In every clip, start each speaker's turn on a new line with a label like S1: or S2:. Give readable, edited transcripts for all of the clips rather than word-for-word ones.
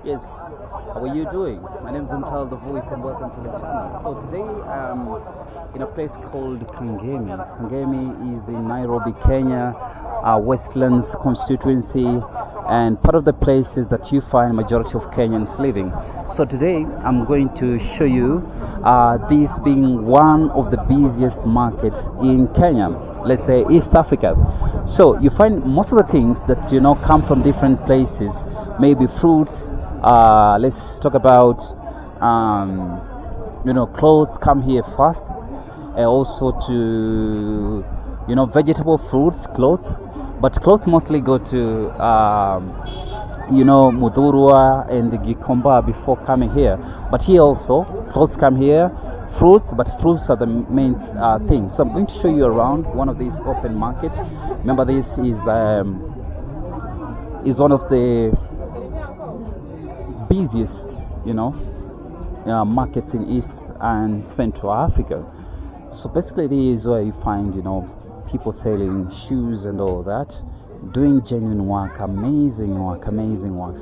S1: Yes, how are you doing? My name is Mtal the Voice and welcome to the channel. So today I'm in a place called Kaangemi. Kaangemi is in Nairobi, Kenya, Westlands constituency, and part of the places that you find majority of Kenyans living. So today I'm going to show you this being one of the busiest markets in Kenya, let's say East Africa. So you find most of the things that come from different places, maybe fruits. Let's talk about clothes come here first, and also to vegetable, fruits, clothes, but clothes mostly go to Mudurwa and the Gikomba before coming here. But here also clothes come here, fruits, but fruits are the main thing. So I'm going to show you around one of these open markets. Remember, this is one of the busiest markets in East and Central Africa. So basically this is where you find people selling shoes and all that, doing genuine work, amazing work.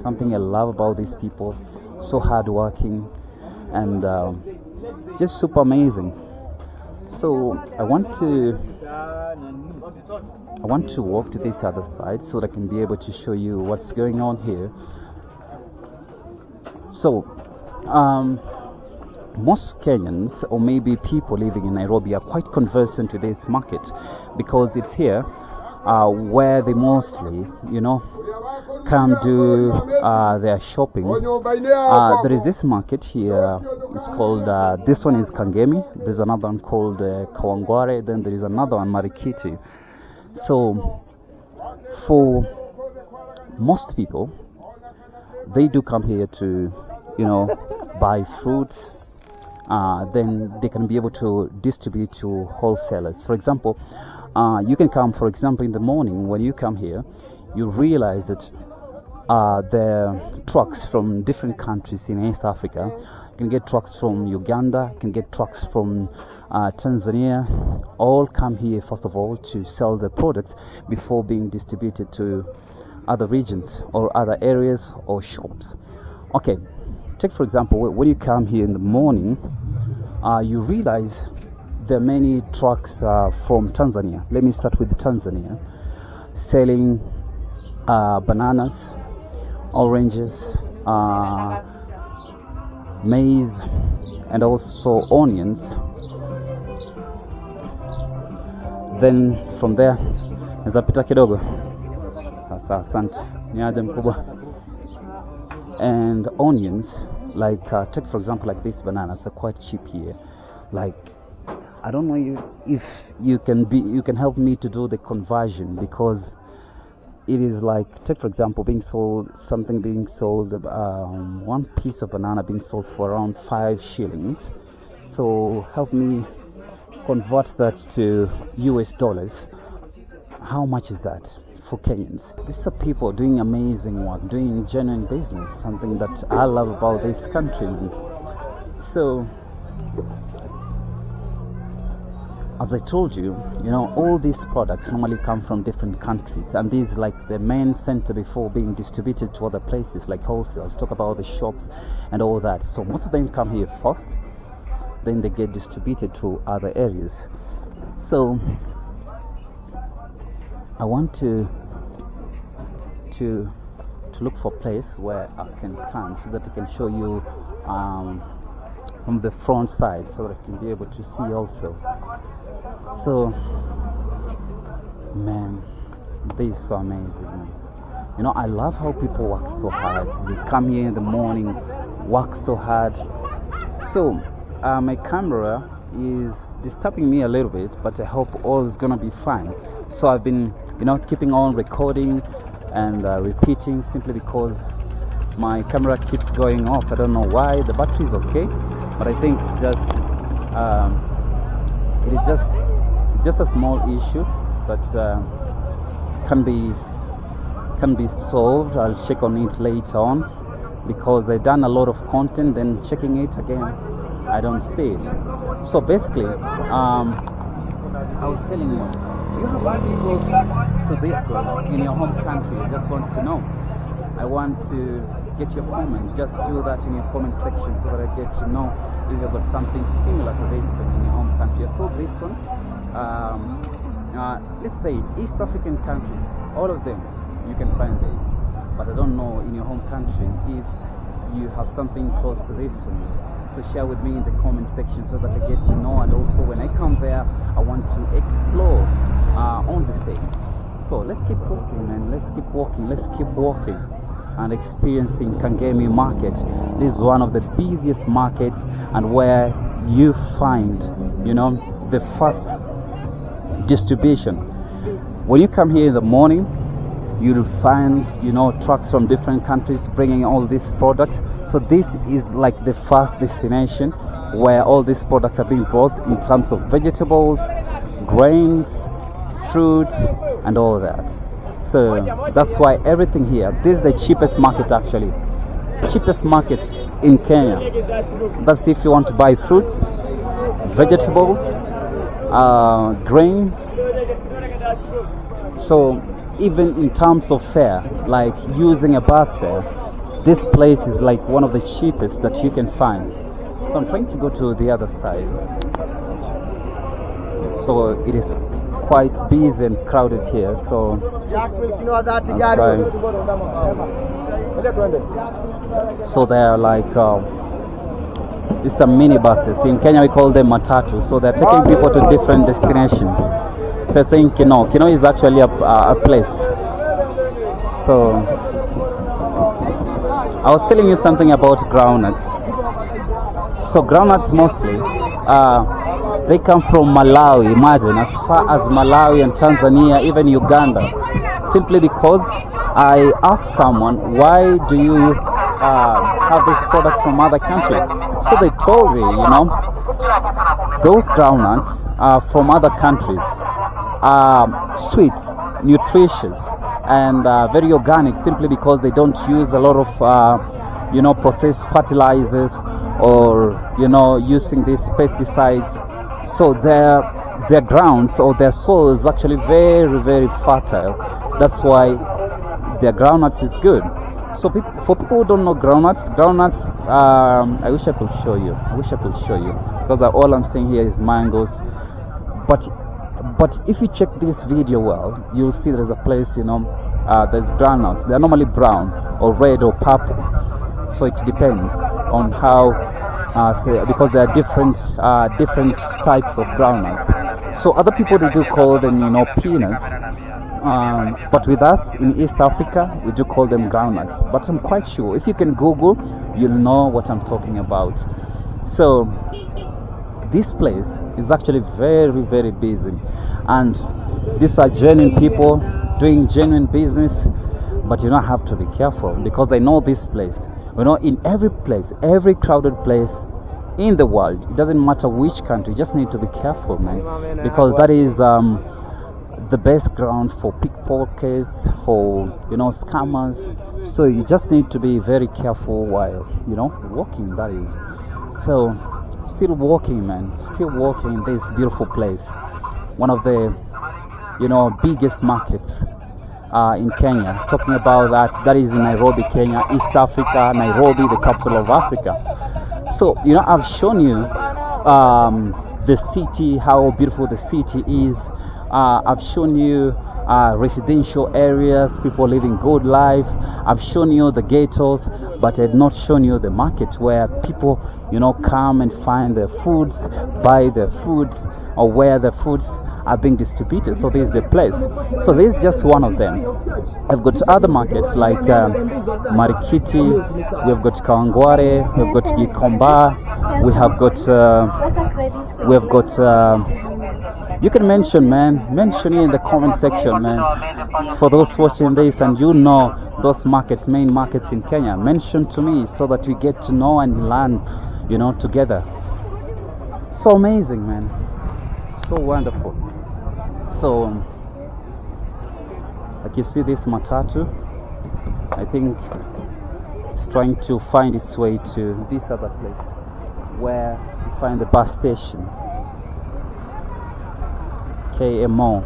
S1: Something I love about these people, so hardworking and just super amazing. So I want to walk to this other side so that I can be able to show you what's going on here. So most Kenyans, or maybe people living in Nairobi, are quite conversant with this market because it's here where they mostly come do their shopping. There is this market here. It's called this one is Kaangemi. There's another one called Kawangware. Then there is another one, Marikiti. So for most people, they do come here to buy fruits. Then they can be able to distribute to wholesalers. For example, you can come, for example, in the morning. When you come here, you realize that there are trucks from different countries in East Africa. You can get trucks from Uganda, you can get trucks from Tanzania. All come here first of all to sell their products before being distributed to other regions or other areas or shops. Okay, take for example, when you come here in the morning, you realize there are many trucks from Tanzania. Let me start with Tanzania, selling bananas, oranges, maize, and also onions. Then from there nazapita kidogo. Asante, niaje mkubwa. And onions, like take for example like these bananas are quite cheap here. Like, I don't know if you can help me to do the conversion, because it is like, take for example, being sold one piece of banana being sold for around 5 shillings. So help me convert that to US dollars. How much is that for Kenyans? These are people doing amazing work, doing genuine business, something that I love about this country. So as I told you, all these products normally come from different countries, and these like the main center before being distributed to other places like wholesale. Let's talk about the shops and all that. So most of them come here first, then they get distributed to other areas. So I want to look for a place where I can turn so that I can show you from the front side, so that I can be able to see also. So man, this is so amazing. I love how people work so hard. They come here in the morning, work so hard. So my camera is disturbing me a little bit, but I hope all is gonna be fine. So I've been keeping on recording and repeating, simply because my camera keeps going off. I don't know why. The battery is okay, but I think it's just a small issue that can be solved. I'll check on it later on, because I've done a lot of content, then checking it again I don't see it. So basically I was telling you, you have something close to this one in your home country. I just want to know. I want to get your comment. Just do that in your comment section so that I get to know if you've got something similar to this one in your home country. I saw this one. Let's say East African countries, all of them, you can find this. But I don't know in your home country if you have something close to this one. So share with me in the comment section so that I get to know, and also when I come there I want to explore on the same. So let's keep walking, man. Let's keep walking and experiencing Kaangemi market. This is one of the busiest markets and where you find, you know, the first distribution. When you come here in the morning, you'll find, you know, trucks from different countries bringing all these products. So this is like the first destination where all these products are being brought in terms of vegetables, grains, fruits, and all that. So that's why everything here, this is the cheapest market actually. Cheapest market in Kenya. That's if you want to buy fruits, vegetables, grains. So even in terms of fare, like using a bus fare, this place is like one of the cheapest that you can find. So I'm trying to go to the other side. So it is quite busy and crowded here. So there are like these are minibuses. In Kenya we call them matatu. So they're taking people to different destinations. So saying Kino is actually a place. So I was telling you something about groundnuts. So groundnuts mostly they come from Malawi. Imagine, as far as Malawi and Tanzania, even Uganda. Simply because I asked someone, why do you have these products from other countries? So they told me, you know, those groundnuts are from other countries. Sweet, nutritious, and very organic, simply because they don't use a lot of you know, processed fertilizers or, you know, using these pesticides. So their grounds or their soil is actually very, very fertile. That's why their groundnuts is good. So for people who don't know groundnuts, I wish I could show you. Because all I'm seeing here is mangoes. But if you check this video well, you'll see there's a place, you know, there's groundnuts. They're normally brown or red or purple. So it depends on how, because there are different types of groundnuts. So other people, they do call them, you know, peanuts. But with us in East Africa, we do call them groundnuts. But I'm quite sure if you can Google, you'll know what I'm talking about. So this place is actually very, very busy, and these are genuine people doing genuine business. But you don't have to be careful, because I know this place. You know, in every place, every crowded place in the world, it doesn't matter which country, you just need to be careful, man, because that is the best ground for pickpockets, for, you know, scammers. So you just need to be very careful while, you know, walking, that is. So still walking, man, still walking in this beautiful place, one of the, you know, biggest markets in Kenya. Talking about that is in Nairobi, Kenya, East Africa. Nairobi, the capital of Africa. So, you know, I've shown you the city, how beautiful the city is. I've shown you residential areas, people living good life. I've shown you the ghettos, but I've not shown you the market where people, you know, come and find their foods, buy their foods, or where the foods are being distributed. So this is the place. So this is just one of them. I've got other markets like Marikiti, we've got Kawangware, we've got Gikomba, we have got you can mention it in the comment section, man, for those watching this, and you know those markets, main markets in Kenya. Mention to me so that we get to know and learn, you know, together. So amazing, man, so wonderful. So like you see this matatu, I think it's trying to find its way to this other place where you find the bus station. KMO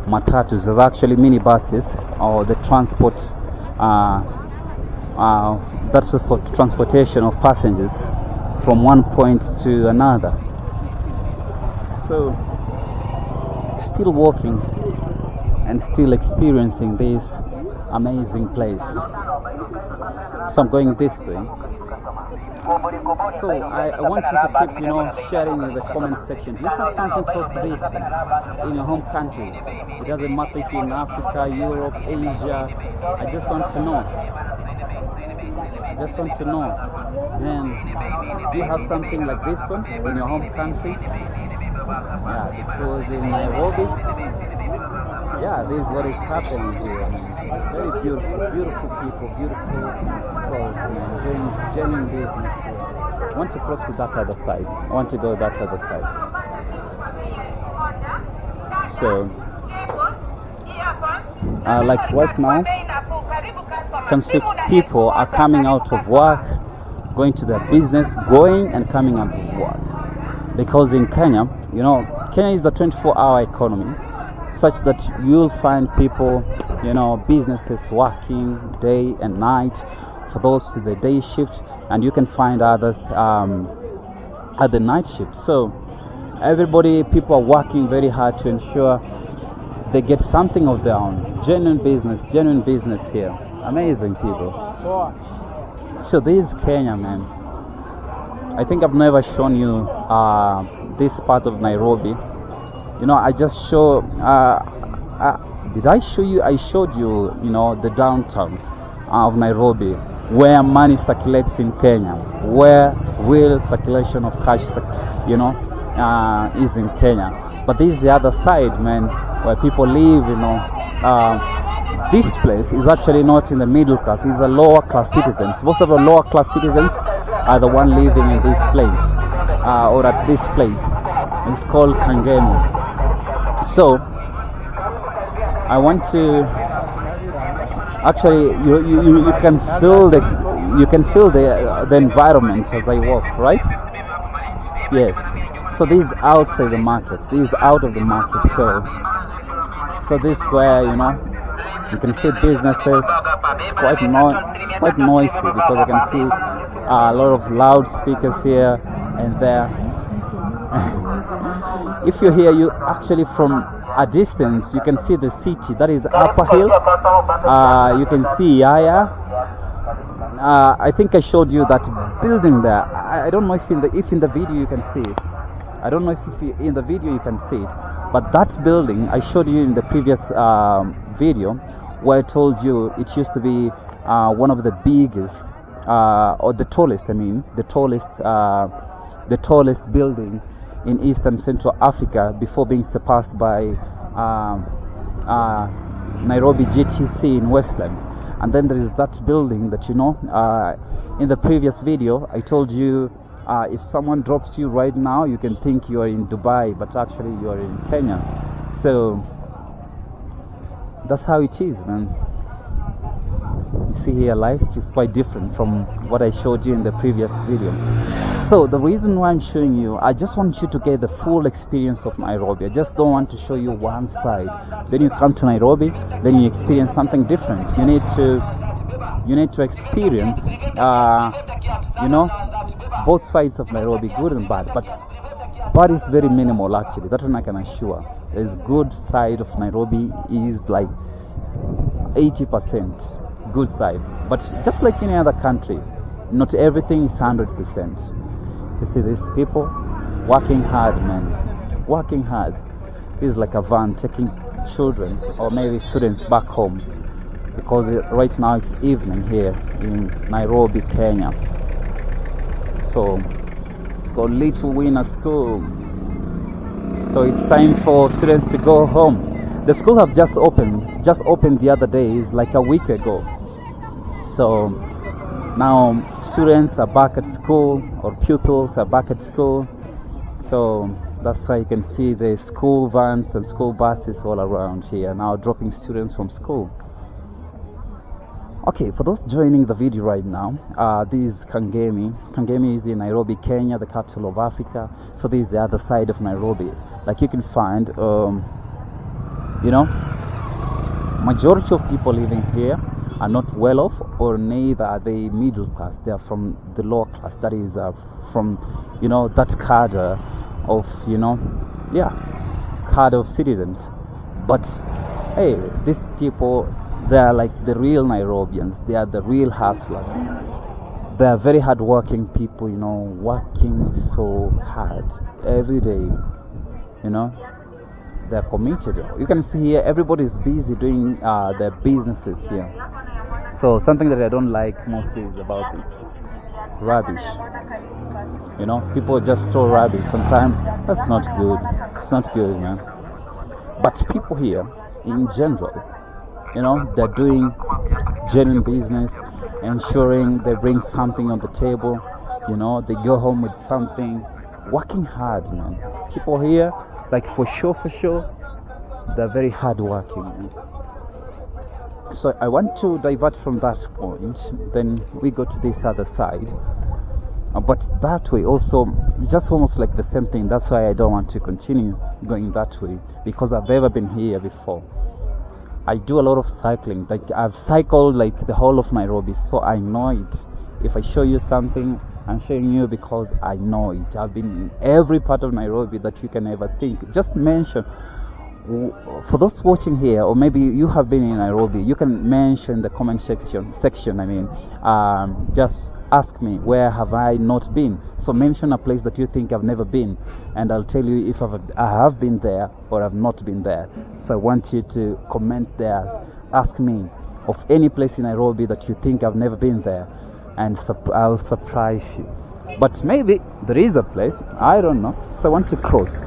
S1: matatus are actually mini buses, or the transport That's for transportation of passengers from one point to another. So still walking and still experiencing this amazing place. So I'm going this way. So I want you to keep, sharing in the comment section. Do you have something close to this in your home country? It doesn't matter if you're in Africa, Europe, Asia. I just want to know. Then, do you have something like this one in your home country? Yeah, because in Nairobi, this is what is happening here. Very beautiful people, beautiful souls, doing genuine business here. I want to cross to that other side. I want to go that other side. So, like right now, you can see people are coming out of work, going to their business, going and coming out of work. Because in Kenya, Kenya is a 24-hour economy, such that you'll find people, businesses working day and night. For those to the day shift, and you can find others at the night shift. So people are working very hard to ensure they get something of their own. Genuine business here. Amazing people. So this is Kenya, man. I think I've never shown you this part of Nairobi. I just show. Did I show you? I showed you, the downtown of Nairobi, where money circulates in Kenya, where real circulation of cash, is in Kenya. But this is the other side, man, where people live. This place is actually not in the middle class. It's the lower class citizens. Most of the lower class citizens are the one living in this place, or at this place. It's called Kaangemi. So I want to actually you can feel the environment as I walk, right? Yes. So this is outside the markets. This is out of the market. So this is where you can see businesses. It's quite noisy because I can see a lot of loudspeakers here and there. If you're here, you actually from a distance you can see the city. That is Upper Hill. You can see Yaya. I think I showed you that building there. I don't know if in the video you can see it. I don't know if in the video you can see it. But that building I showed you in the previous video, where I told you it used to be one of the biggest or the tallest. The tallest building in East and Central Africa before being surpassed by Nairobi GTC in Westlands. And then there is that building that in the previous video I told you if someone drops you right now you can think you are in Dubai, but actually you are in Kenya. So that's how it is, man. You see here, life is quite different from what I showed you in the previous video. So the reason why I'm showing you, I just want you to get the full experience of Nairobi. I just don't want to show you one side. Then you come to Nairobi, then you experience something different. You need to experience both sides of Nairobi, good and bad. But bad is very minimal actually. That one I can assure. There's good side of Nairobi is like 80% good side. But just like any other country, not everything is 100%. You see these people working hard, man. Working hard. This is like a van taking children or maybe students back home, because right now it's evening here in Nairobi, Kenya. So it's called Little Winner School. So it's time for students to go home. The school have just opened the other day, is like a week ago. So now students are back at school, or pupils are back at school. So that's why you can see the school vans and school buses all around here now dropping students from school. Okay, for those joining the video right now, this is Kaangemi. Kaangemi is in Nairobi, Kenya, the capital of Africa. So this is the other side of Nairobi. Like you can find, majority of people living here are not well off, or neither are they middle class. They are from the lower class. That is from that cadre of cadre of citizens. But hey, these people, they are like the real Nairobians. They are the real hustlers. They are very hardworking people, working so hard every day. They're committed. You can see here, everybody is busy doing their businesses here. So something that I don't like mostly is about this rubbish. People just throw rubbish. Sometimes that's not good. It's not good, man. But people here, in general, they're doing genuine business, ensuring they bring something on the table. They go home with something, working hard, man. People here, like for sure, they're very hardworking, man. So I want to divert from that point, then we go to this other side. But that way also, it's just almost like the same thing. That's why I don't want to continue going that way, because I've ever been here before. I do a lot of cycling. Like I've cycled like the whole of Nairobi, so I know it. If I show you something, I'm showing you because I know it. I've been in every part of Nairobi that you can ever think. Just mention, for those watching here, or maybe you have been in Nairobi, you can mention the comment section. Just ask me, where have I not been? So mention a place that you think I've never been, and I'll tell you if I have been there or I've not been there. So I want you to comment there. Ask me of any place in Nairobi that you think I've never been there, and I'll surprise you. But maybe there is a place, I don't know. So I want to cross.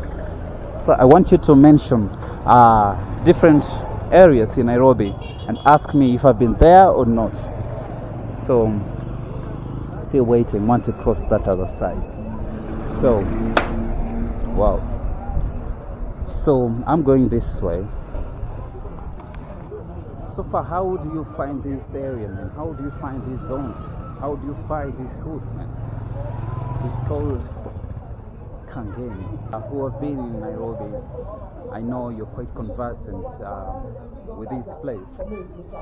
S1: So I want you to mention different areas in Nairobi and ask me if I've been there or not. So still waiting, want to cross that other side. So wow. So I'm going this way. So far, how do you find this area, man? How do you find this zone? How do you find this hood, man? It's called Kaangemi. Who have been in Nairobi, I know you're quite conversant with this place.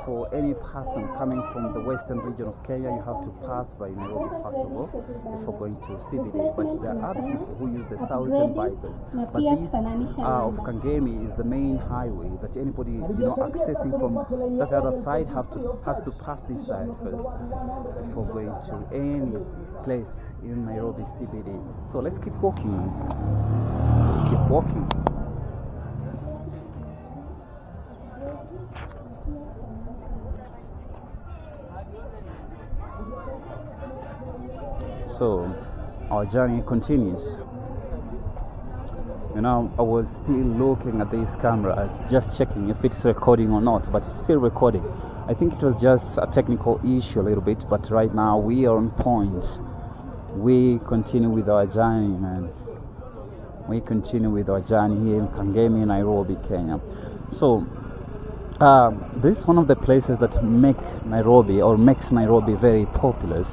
S1: For any person coming from the western region of Kenya, you have to pass by Nairobi first of all before going to CBD. But there are other people who use the southern bypass. But this of Kaangemi is the main highway that anybody accessing from that other side has to pass this side first before going to any place in Nairobi CBD. So let's keep walking. Let's keep walking. So our journey continues. I was still looking at this camera, just checking if it's recording or not, but it's still recording. I think it was just a technical issue a little bit, but right now we are on point. We continue with our journey, man. We continue with our journey here in Kaangemi, Nairobi, Kenya. So this is one of the places that makes Nairobi very populous,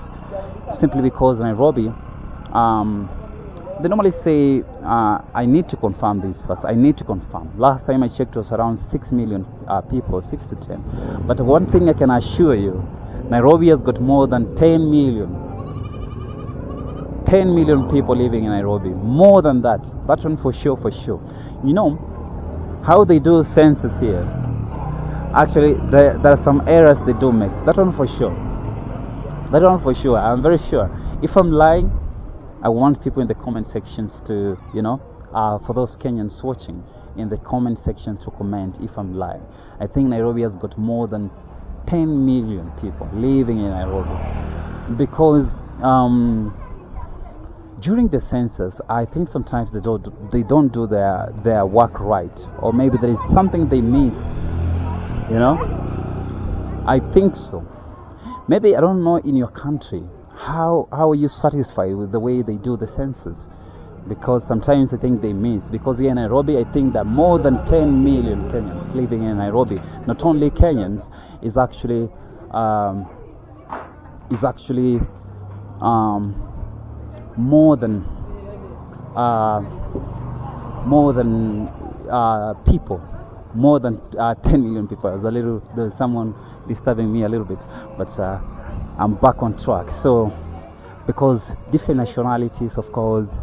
S1: simply because Nairobi, they normally say, I need to confirm this first. I need to confirm. Last time I checked, it was around 6 million people, 6 to 10. But one thing I can assure you, Nairobi has got more than 10 million people living in Nairobi. More than that. That one for sure. How they do census here. Actually, there are some errors they do make. That one for sure. I'm very sure. If I'm lying, I want people in the comment sections to, for those Kenyans watching, in the comment section to comment if I'm lying. I think Nairobi has got more than 10 million people living in Nairobi. Because during the census, I think sometimes they don't do their work right, or maybe there is something they miss. I think so. Maybe, I don't know, in your country, how are you satisfied with the way they do the census? Because sometimes I think they miss. Because here in Nairobi, I think that more than 10 million Kenyans living in Nairobi. Not only Kenyans, is actually more than people. More than 10 million people. There's someone disturbing me a little bit, but I'm back on track. So because different nationalities, of course,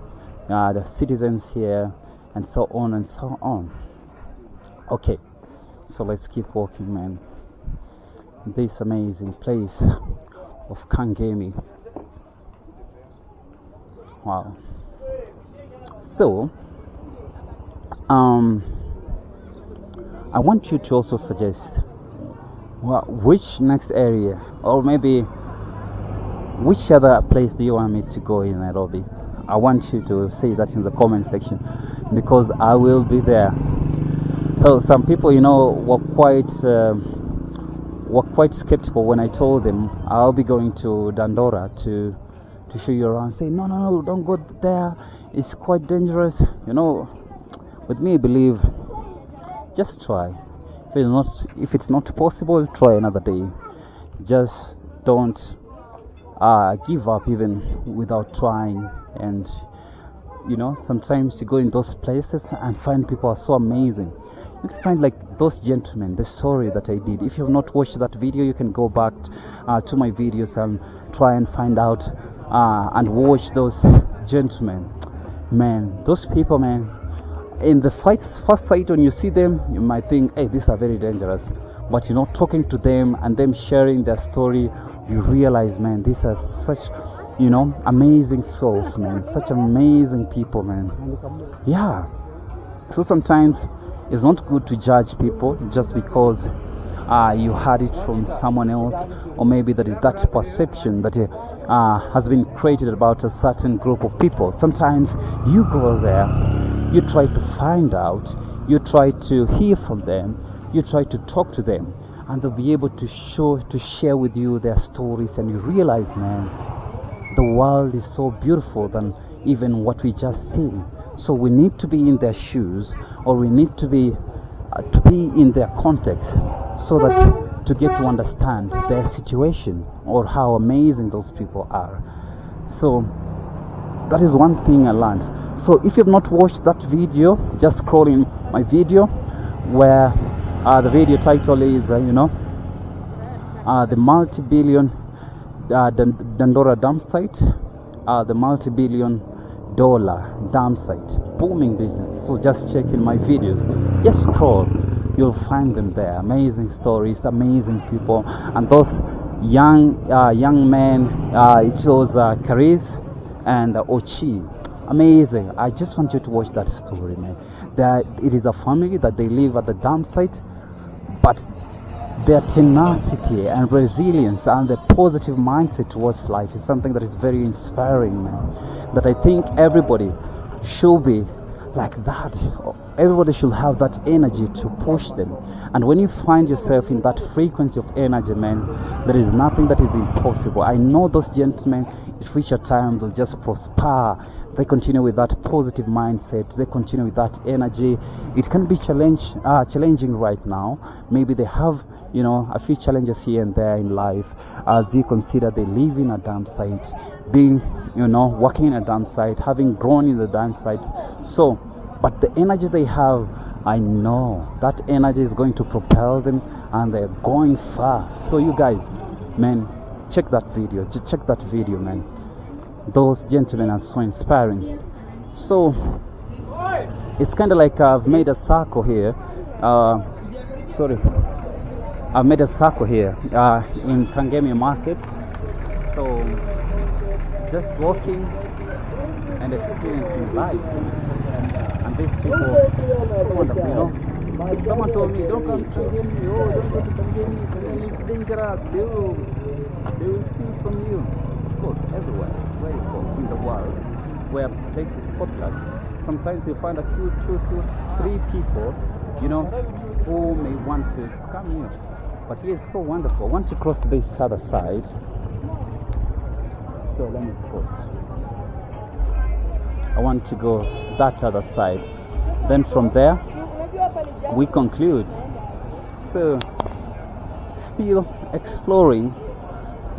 S1: the citizens here, and so on and so on. Okay, so let's keep walking, man. This amazing place of Kaangemi. Wow. So I want you to also suggest which next area, or maybe which other place do you want me to go in Nairobi. I want you to say that in the comment section, because I will be there. So some people, were quite skeptical when I told them I'll be going to Dandora to show you around. Say no, don't go there, it's quite dangerous. With me, I believe, just try. If it's not possible, try another day. Just don't give up even without trying. And sometimes you go in those places and find people are so amazing. You can find like those gentlemen, the story that I did. If you have not watched that video, you can go back to my videos and try and find out and watch those gentlemen. Man, those people, man, in the first sight when you see them, you might think, hey, these are very dangerous. But talking to them and them sharing their story, you realize, man, these are such amazing souls, man, such amazing people, man. Yeah. So sometimes it's not good to judge people just because you heard it from someone else, or maybe that is that perception that has been created about a certain group of people. Sometimes you go there, you try to find out, you try to hear from them, you try to talk to them, and they'll be able to share with you their stories, and you realize, man, the world is so beautiful than even what we just see. So we need to be in their shoes, or we need to be in their context, so that to get to understand their situation or how amazing those people are. So that is one thing I learned. So if you've not watched that video, just scroll in my video where the video title is the multi-billion Dandora dam site, the multi-billion dollar dam site, booming business. So just check in my videos, just scroll, you'll find them there. Amazing stories, amazing people, and those young men. It was Karis and Ochi. Amazing. I just want you to watch that story, man. It is a family that they live at the dam site, but their tenacity and resilience and the positive mindset towards life is something that is very inspiring, man. That I think everybody should be like that. Everybody should have that energy to push them. And when you find yourself in that frequency of energy, man, there is nothing that is impossible. I know those gentlemen, at future time, they'll just prosper. They continue with that positive mindset, they continue with that energy. It can be challenging right now. Maybe they have a few challenges here and there in life, as you consider they live in a dam site, being working in a dam site, having grown in the dam site. So but the energy they have, I know that energy is going to propel them, and they're going far. So you guys, man, check that video, man. Those gentlemen are so inspiring. So it's kind of like I've made a circle here. I've made a circle here in Kaangemi market. So just walking and experiencing life. And these people, so wonderful, Someone told me, don't come to Kaangemi, don't go to Kaangemi, it's dangerous, they will steal from you. Of course, everywhere, where you go in the world, where places is popular, sometimes you find a few, two, three people, who may want to scam you. But it is so wonderful. I want to cross to this other side. So let me cross. I want to go that other side. Then from there, we conclude. So, still exploring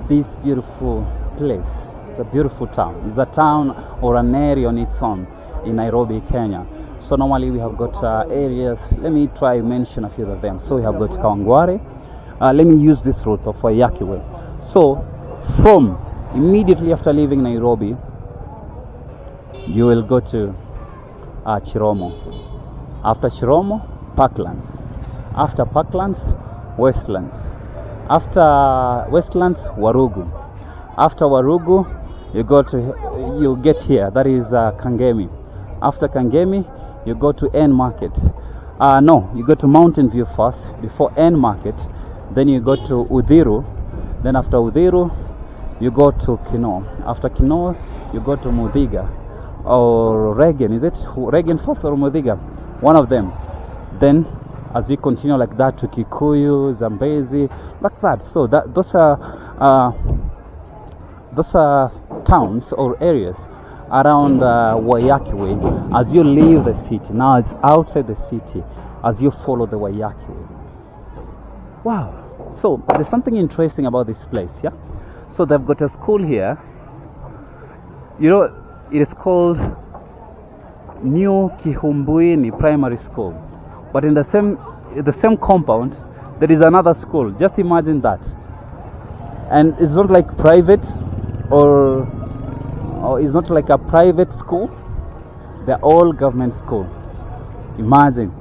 S1: this beautiful place. It's a beautiful town. It's a town or an area on its own in Nairobi, Kenya. So normally we have got areas. Let me try mention a few of them. So we have got Kawangware, let me use this route of Waiyaki way. So from immediately after leaving Nairobi, you will go to Chiromo. After Chiromo, Parklands. After Parklands, Westlands. After Westlands, Warugu. After Warugu, you get here, that is Kaangemi. After Kaangemi, you go to N Market. No, you go to Mountain View first before N Market. Then you go to Udhiru. Then after Udhiru, you go to Kino. After Kino, you go to Mudhiga or Regan. Is it Regan first or Mudhiga? One of them. Then as we continue like that to Kikuyu, Zambezi, like that. So those are towns or areas around Waiyaki way. As you leave the city, now it's outside the city as you follow the Waiyaki way. Wow. So there's something interesting about this place, yeah. So they've got a school here. You know, it is called New Kihumbuini Primary School. But in the same compound, there is another school. Just imagine that. And it's not like private or it's not like a private school. They're all government school. Imagine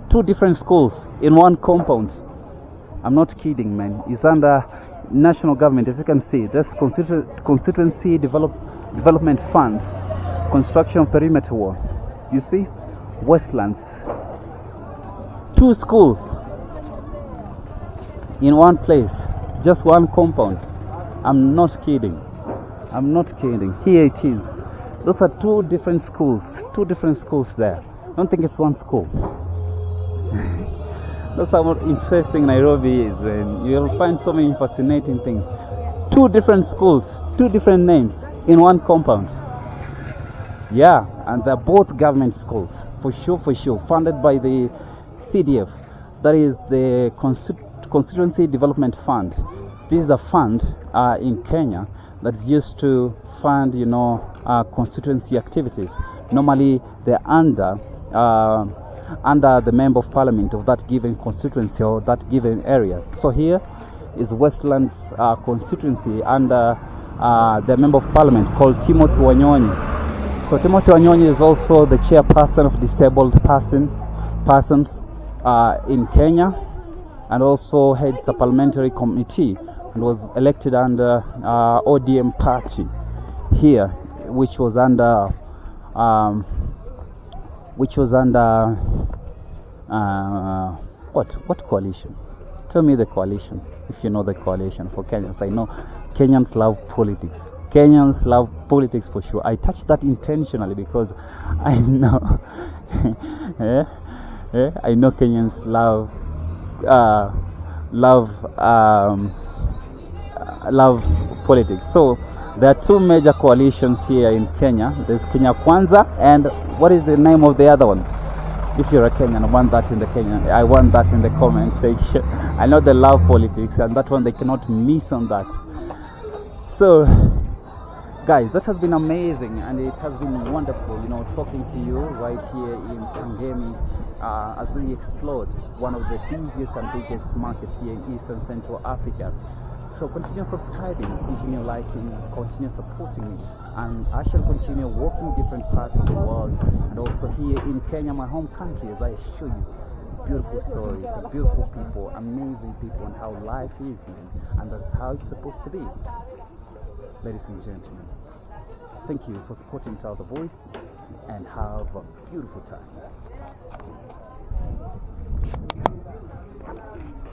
S1: 2 different schools in one compound. I'm not kidding, man. It's under national government. As you can see, there's constituency development fund, construction of perimeter wall. You see, Westlands, 2 schools in one place, just one compound. I'm not kidding. I'm not kidding. Here it is. Those are 2 different schools. 2 different schools there. I don't think it's one school. That's how interesting Nairobi is, and you'll find so many fascinating things. 2 different schools, 2 different names in one compound. Yeah, and they're both government schools, for sure, funded by the CDF, that is the Constituency Development Fund. This is a fund in Kenya that's used to fund, constituency activities. Normally, they're under the member of parliament of that given constituency or that given area. So here is Westlands constituency under the member of parliament called Timothy Wanyonyi. So Timothy Wanyonyi is also the chairperson of disabled persons in Kenya, and also heads the parliamentary committee and was elected under ODM party here, which was under what coalition? Tell me the coalition, if you know the coalition for Kenyans. I know Kenyans love politics. Kenyans love politics for sure. I touched that intentionally because I know I know Kenyans love politics. So there are 2 major coalitions here in Kenya. There's Kenya Kwanza, and what is the name of the other one? If you're a Kenyan, I want that in the comment section. I know they love politics, and that one they cannot miss on that. So guys, that has been amazing, and it has been wonderful, talking to you right here in Kaangemi as we explored one of the busiest and biggest markets here in Eastern Central Africa. So continue subscribing, continue liking, continue supporting me, and I shall continue walking different parts of the world, and also here in Kenya, my home country, as I show you beautiful stories, beautiful people, amazing people, and how life is, man. And that's how it's supposed to be. Ladies and gentlemen, thank you for supporting Tell the Voice, and have a beautiful time.